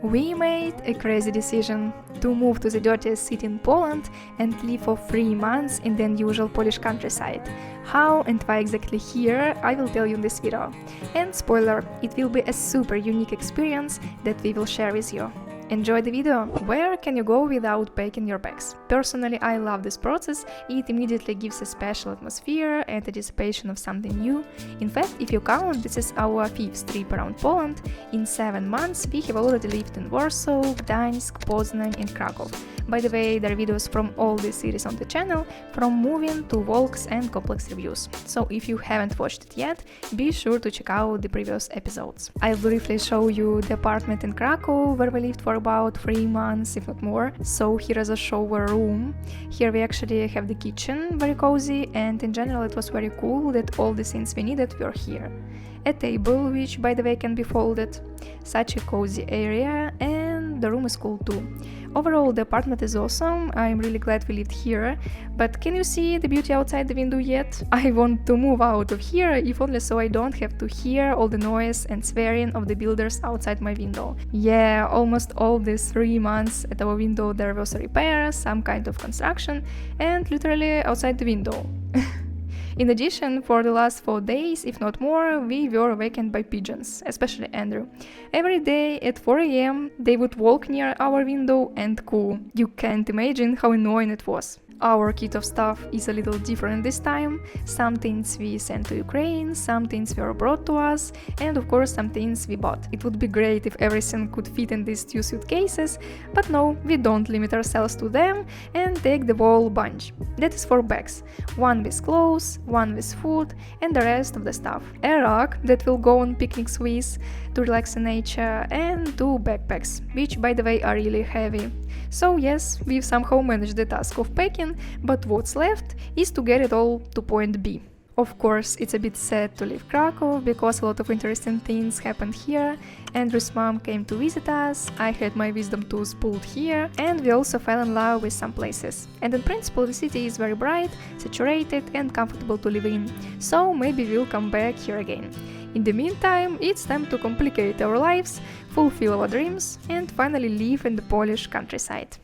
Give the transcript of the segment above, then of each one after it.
We made a crazy decision to move to the dirtiest city in Poland and live for 3 months in the unusual Polish countryside. How and why exactly here, I will tell you in this video. And spoiler, it will be a super unique experience that we will share with you. Enjoy the video! Where can you go without packing your bags? Personally, I love this process. It immediately gives a special atmosphere and anticipation of something new. In fact, if you count, this is our 5th trip around Poland. In 7 months, we have already lived in Warsaw, Gdańsk, Poznań and Kraków. By the way, there are videos from all these cities on the channel, from moving to walks and complex reviews. So if you haven't watched it yet, be sure to check out the previous episodes. I'll briefly show you the apartment in Kraków, where we lived for about 3 months, if not more. So here is a shower room. Here we actually have the kitchen, very cozy, and in general it was very cool that all the things we needed were here. A table, which by the way can be folded, such a cozy area, and the room is cool too. Overall, the apartment is awesome. I'm really glad we lived here, but can you see the beauty outside the window yet? I want to move out of here, if only so I don't have to hear all the noise and swearing of the builders outside my window. Yeah, almost all these 3 months at our window there was a repair, some kind of construction, and literally outside the window. In addition, for the last 4 days, if not more, we were awakened by pigeons, especially Andrew. Every day at 4 AM, they would walk near our window and coo. You can't imagine how annoying it was. Our kit of stuff is a little different this time. Some things we sent to Ukraine, some things were brought to us, and of course some things we bought. It would be great if everything could fit in these 2 suitcases, but no, we don't limit ourselves to them and take the whole bunch. That is 4 bags, 1 with clothes, 1 with food, and the rest of the stuff. A rug that will go on picnics with to relax in nature, and 2 backpacks, which by the way are really heavy. So yes, we've somehow managed the task of packing, but what's left is to get it all to point B. Of course, it's a bit sad to leave Kraków, because a lot of interesting things happened here. Andrew's mom came to visit us, I had my wisdom tooth pulled here, and we also fell in love with some places. And in principle, the city is very bright, saturated and comfortable to live in, so maybe we'll come back here again. In the meantime, it's time to complicate our lives, fulfill our dreams, and finally live in the Polish countryside.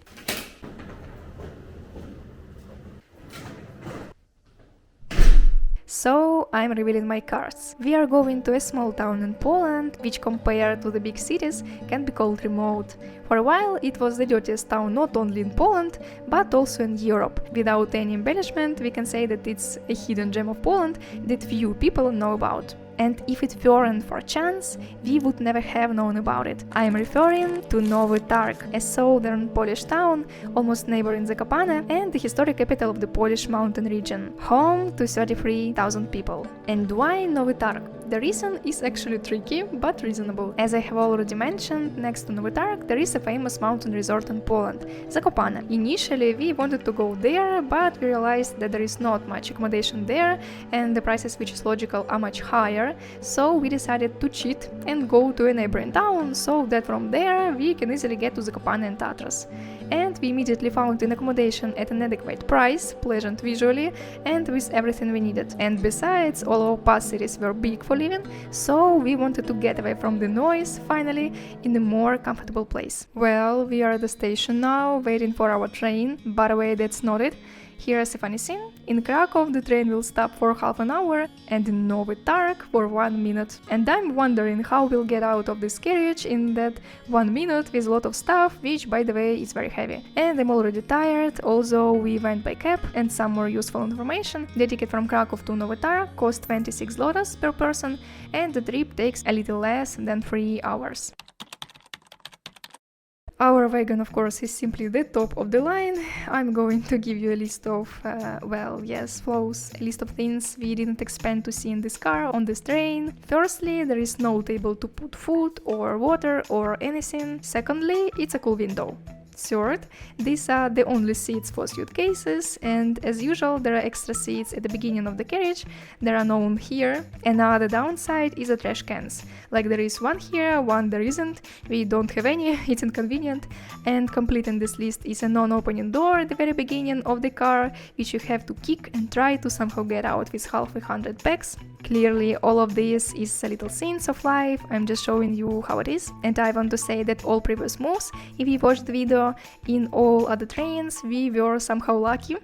So, I'm revealing my cards. We are going to a small town in Poland, which compared to the big cities can be called remote. For a while, it was the dirtiest town not only in Poland, but also in Europe. Without any embellishment, we can say that it's a hidden gem of Poland that few people know about. And if it weren't for chance, we would never have known about it. I am referring to Nowy Targ, a southern Polish town, almost neighboring Zakopane, and the historic capital of the Polish mountain region, home to 33,000 people. And why Nowy Targ? The reason is actually tricky, but reasonable. As I have already mentioned, next to Nowy Targ there is a famous mountain resort in Poland, Zakopane. Initially we wanted to go there, but we realized that there is not much accommodation there, and the prices, which is logical, are much higher, so we decided to cheat and go to a neighboring town, so that from there we can easily get to Zakopane and Tatras. And we immediately found an accommodation at an adequate price, pleasant visually, and with everything we needed. And besides, all our past cities were big for living, so we wanted to get away from the noise, finally, in a more comfortable place. Well, we are at the station now, waiting for our train. By the way, that's not it. Here's a funny thing. In Kraków the train will stop for half an hour, and in Nowy Targ for 1 minute. And I'm wondering how we'll get out of this carriage in that 1 minute with a lot of stuff, which by the way is very heavy. And I'm already tired, although we went by cab. And some more useful information: the ticket from Kraków to Nowy Targ costs 26 zlotys per person, and the trip takes a little less than 3 hours. Our wagon, of course, is simply the top of the line. I'm going to give you a list of, flows, a list of things we didn't expect to see in this car, on this train. Firstly, there is no table to put food or water or anything. Secondly, it's a cool window. Third, these are the only seats for suitcases, and as usual there are extra seats at the beginning of the carriage. There are none here. Another downside is the trash cans. Like there is one here, one there isn't. We don't have any, it's inconvenient. And completing this list is a non-opening door at the very beginning of the car, which you have to kick and try to somehow get out with half 100 bags. Clearly all of this is a little scenes of life, I'm just showing you how it is. And I want to say that all previous moves, if you watched the video in all other trains, we were somehow lucky,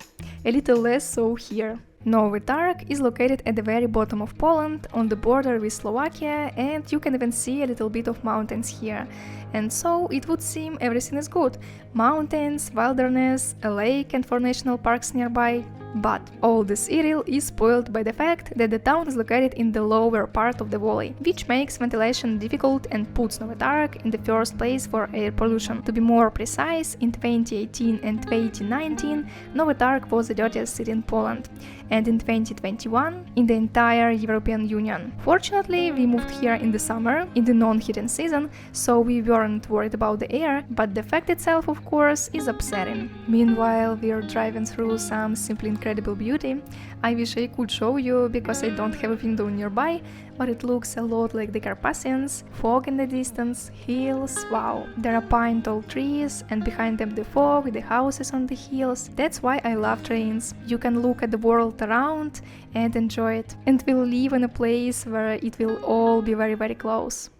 a little less so here. Nowy Targ is located at the very bottom of Poland, on the border with Slovakia, and you can even see a little bit of mountains here. And so it would seem everything is good. Mountains, wilderness, a lake and 4 national parks nearby. But all this idyll is spoiled by the fact that the town is located in the lower part of the valley, which makes ventilation difficult and puts Nowy Targ in the first place for air pollution. To be more precise, in 2018 and 2019, Nowy Targ was the dirtiest city in Poland, and in 2021 in the entire European Union. Fortunately, we moved here in the summer, in the non-heating season, so we weren't worried about the air, but the fact itself, of course, is upsetting. Meanwhile, we are driving through some simply incredible beauty. I wish I could show you, because I don't have a window nearby, but it looks a lot like the Carpathians. Fog in the distance, hills, wow. There are pine tall trees, and behind them the fog, the houses on the hills. That's why I love trains. You can look at the world around and enjoy it. And we'll live in a place where it will all be very, very close.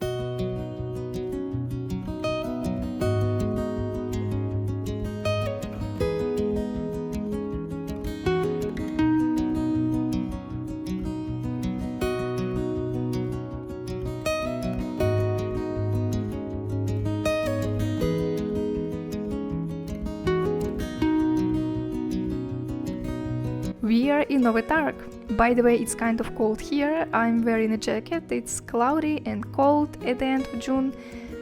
We are in Nowy Targ. By the way, it's kind of cold here. I'm wearing a jacket. It's cloudy and cold at the end of June.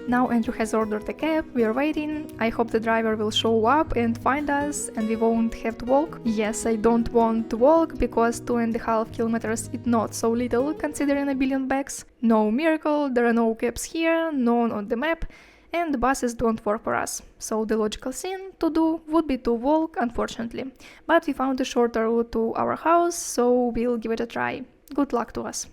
Now Andrew has ordered a cab. We are waiting. I hope the driver will show up and find us and we won't have to walk. Yes, I don't want to walk because 2.5 kilometers is not so little considering 1 billion bags. No miracle, there are no cabs here, none on the map. And the buses don't work for us, so the logical thing to do would be to walk, unfortunately. But we found a shorter route to our house, so we'll give it a try. Good luck to us.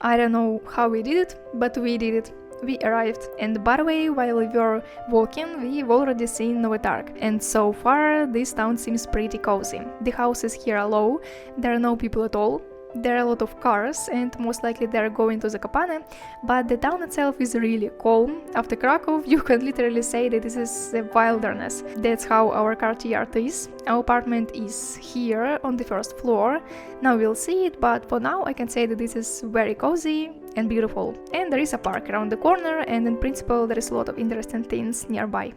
I don't know how we did it, but we did it. We arrived. And by the way, while we were walking, we've already seen Nowy Targ. And so far, this town seems pretty cozy. The houses here are low, there are no people at all. There are a lot of cars, and most likely they're going to Zakopane, but the town itself is really calm. After Kraków, you can literally say that this is a wilderness. That's how our courtyard is. Our apartment is here on the first floor. Now we'll see it, but for now I can say that this is very cozy and beautiful. And there is a park around the corner, and in principle there is a lot of interesting things nearby.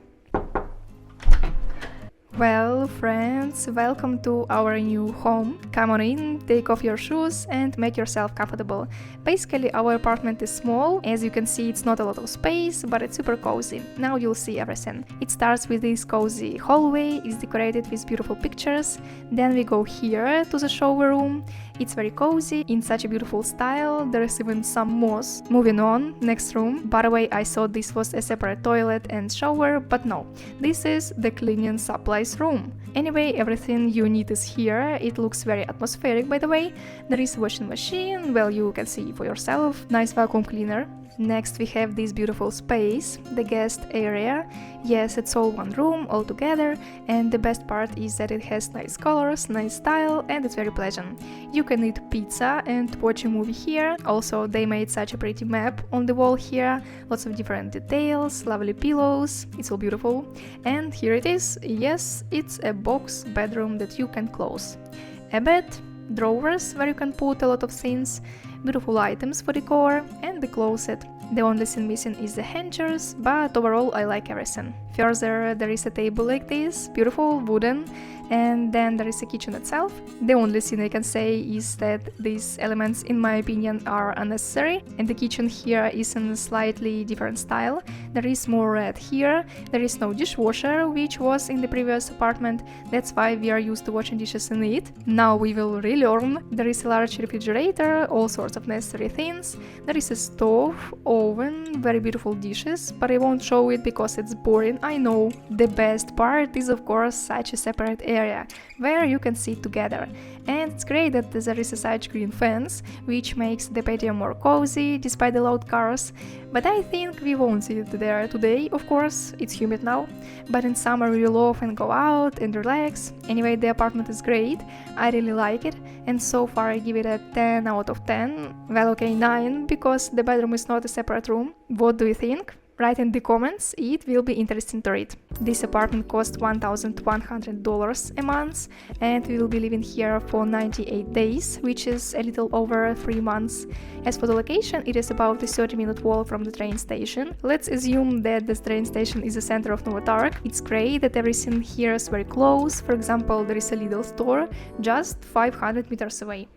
Well, friends, welcome to our new home. Come on in, take off your shoes and make yourself comfortable. Basically, our apartment is small. As you can see, it's not a lot of space, but it's super cozy. Now you'll see everything. It starts with this cozy hallway, it's decorated with beautiful pictures. Then we go here to the shower room. It's very cozy, in such a beautiful style, there is even some moss. Moving on, next room. By the way, I thought this was a separate toilet and shower, but no. This is the cleaning supplies room. Anyway, everything you need is here. It looks very atmospheric, by the way. There is a washing machine, well, you can see for yourself. Nice vacuum cleaner. Next we have this beautiful space, the guest area. Yes, it's all one room, all together, and the best part is that it has nice colors, nice style, and it's very pleasant. You can eat pizza and watch a movie here. Also, they made such a pretty map on the wall here, lots of different details, lovely pillows, it's all beautiful. And here it is, yes, it's a box bedroom that you can close. A bed, drawers where you can put a lot of things, beautiful items for decor, and the closet. The only thing missing is the hangers, but overall I like everything. Further, there is a table like this, beautiful, wooden, and then there is the kitchen itself. The only thing I can say is that these elements, in my opinion, are unnecessary, and the kitchen here is in a slightly different style. There is more red here, there is no dishwasher, which was in the previous apartment, that's why we are used to washing dishes in it. Now we will relearn. There is a large refrigerator, all sorts of necessary things, there is a stove, oven, very beautiful dishes, but I won't show it because it's boring, I know. The best part is of course such a separate area where you can sit together, and it's great that there is a such green fence which makes the patio more cozy despite the loud cars, but I think we won't sit there today, of course, it's humid now, but in summer we will often go out and relax. Anyway, the apartment is great, I really like it, and so far I give it a 10 out of 10, well okay 9, because the bedroom is not a separate room. What do you think? Write in the comments, it will be interesting to read. This apartment cost $1,100 a month, and we will be living here for 98 days, which is a little over 3 months. As for the location, it is about a 30-minute walk from the train station. Let's assume that the train station is the center of Nowy Targ. It's great that everything here is very close. For example, there is a Lidl store just 500 meters away.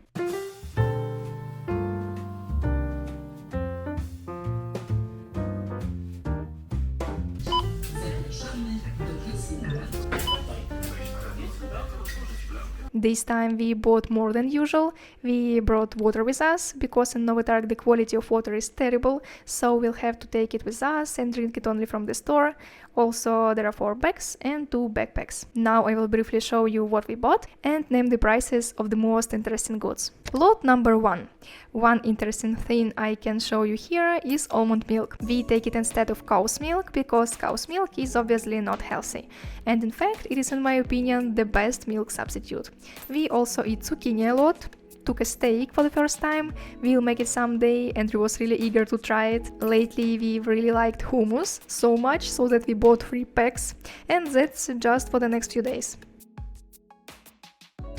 This time we bought more than usual. We brought water with us, because in Nowy Targ the quality of water is terrible, so we'll have to take it with us and drink it only from the store. Also, there are 4 bags and 2 backpacks. Now I will briefly show you what we bought and name the prices of the most interesting goods. Lot number 1. One interesting thing I can show you here is almond milk. We take it instead of cow's milk because cow's milk is obviously not healthy. And in fact, it is in my opinion the best milk substitute. We also eat zucchini a lot. Took a steak for the first time, we'll make it someday, Andrew was really eager to try it. Lately we really liked hummus, so much so that we bought 3 packs, and that's just for the next few days.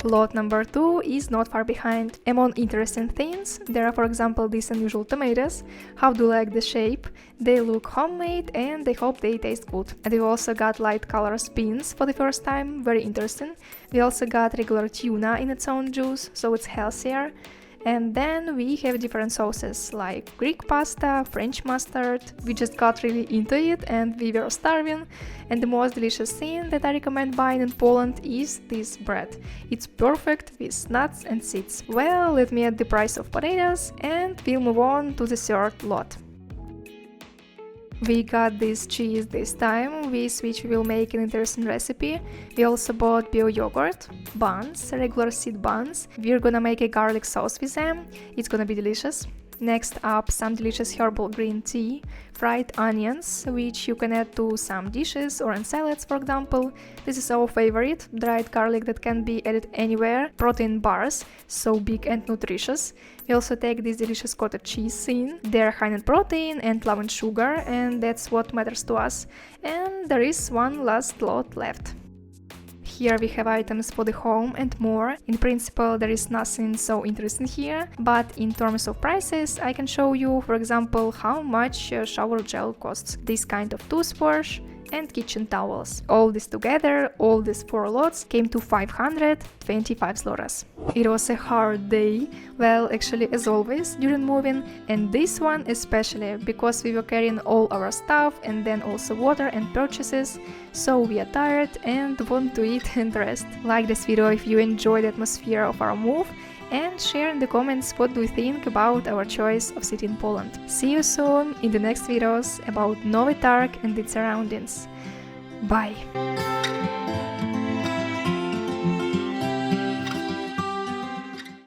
Lot number 2 is not far behind. Among interesting things, there are for example these unusual tomatoes. How do you like the shape? They look homemade and I hope they taste good. And we also got light color beans for the first time, very interesting. We also got regular tuna in its own juice, so it's healthier. And then we have different sauces like Greek pasta, French mustard. We just got really into it and we were starving. And the most delicious thing that I recommend buying in Poland is this bread. It's perfect with nuts and seeds. Well, let me add the price of potatoes and we'll move on to the third lot. We got this cheese this time, with which we will make an interesting recipe. We also bought bio yogurt, buns, regular seed buns. We're gonna make a garlic sauce with them. It's gonna be delicious. Next up, some delicious herbal green tea, fried onions, which you can add to some dishes or in salads, for example. This is our favorite, dried garlic that can be added anywhere, protein bars, so big and nutritious. We also take this delicious cottage cheese in. They're high in protein and low in sugar, and that's what matters to us. And there is one last lot left. Here we have items for the home and more. In principle, there is nothing so interesting here, but in terms of prices, I can show you, for example, how much shower gel costs. This kind of toothbrush and kitchen towels. All this together, all these 4 lots came to 525 zlotys. It was a hard day, well, actually as always during moving, and this one especially, because we were carrying all our stuff and then also water and purchases, so we are tired and want to eat and rest. Like this video if you enjoyed the atmosphere of our move, and share in the comments what do you think about our choice of city in Poland. See you soon in the next videos about Nowy Targ and its surroundings. Bye!